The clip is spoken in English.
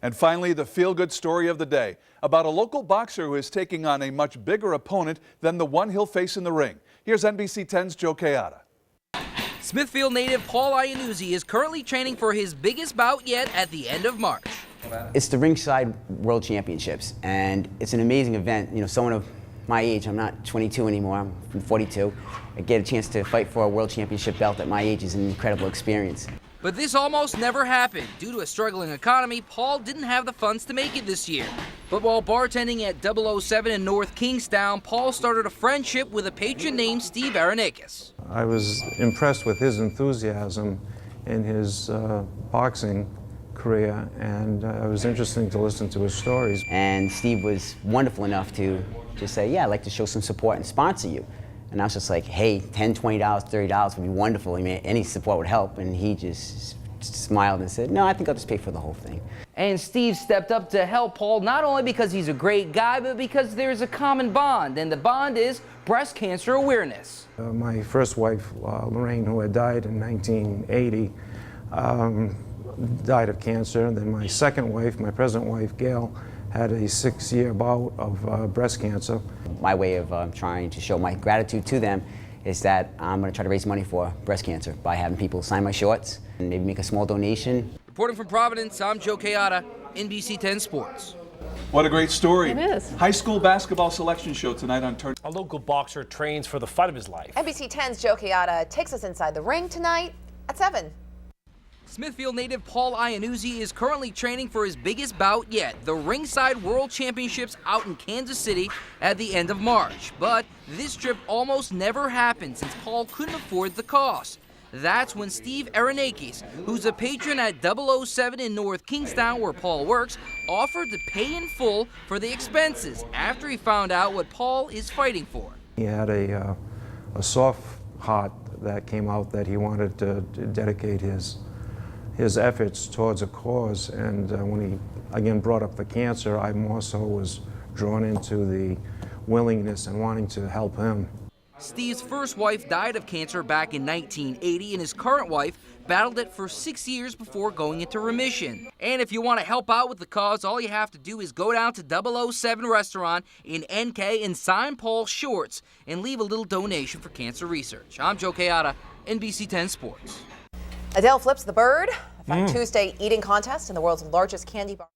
And finally, the feel-good story of the day about a local boxer who is taking on a much bigger opponent than the one he'll face in the ring. Here's NBC 10's Joe Kayada. Smithfield native Paul Iannuzzi is currently training for his biggest bout yet at the end of March. It's the Ringside World Championships, and it's an amazing event. You know, someone of my age, I'm not 22 anymore, I'm 42. I get a chance to fight for a world championship belt at my age is an incredible experience. But this almost never happened. Due to a struggling economy, Paul didn't have the funds to make it this year. But while bartending at 007 in North Kingstown, Paul started a friendship with a patron named Steve ERINAKES. I was impressed with his enthusiasm in his boxing career, and it was interesting to listen to his stories. And Steve was wonderful enough to just say, yeah, I'd like to show some support and sponsor you. And I was just like, hey, $10, $20, $30 would be wonderful. I mean, any support would help. And he just smiled and said, no, I think I'll just pay for the whole thing. And Steve stepped up to help Paul, not only because he's a great guy, but because there's a common bond, and the bond is breast cancer awareness. My first wife, Lorraine, who had died in 1980, died of cancer. And then my second wife, my present wife, Gail, had a 6-year bout of breast cancer. My way of trying to show my gratitude to them is that I'm going to try to raise money for breast cancer by having people sign my shorts and maybe make a small donation. Reporting from Providence, I'm Joe Kayada, NBC 10 Sports. What a great story. It is. High school basketball selection show tonight on Turn. A local boxer trains for the fight of his life. NBC 10's Joe Kayada takes us inside the ring tonight at 7. Smithfield native Paul Iannuzzi is currently training for his biggest bout yet, the Ringside World Championships out in Kansas City at the end of March. But this trip almost never happened since Paul couldn't afford the cost. That's when Steve ERINAKES, who's a patron at 007 in North Kingstown where Paul works, offered to pay in full for the expenses after he found out what Paul is fighting for. He had a soft heart that came out that he wanted to dedicate his efforts towards a cause, and when he again brought up the cancer, I more so was drawn into the willingness and wanting to help him. Steve's first wife died of cancer back in 1980, and his current wife battled it for 6 years before going into remission. And if you want to help out with the cause, all you have to do is go down to 007 Restaurant in NK and sign Paul's shorts and leave a little donation for cancer research. I'm Joe Kayada, NBC 10 Sports. Adele flips the bird. A fun Tuesday eating contest in the world's largest candy bar.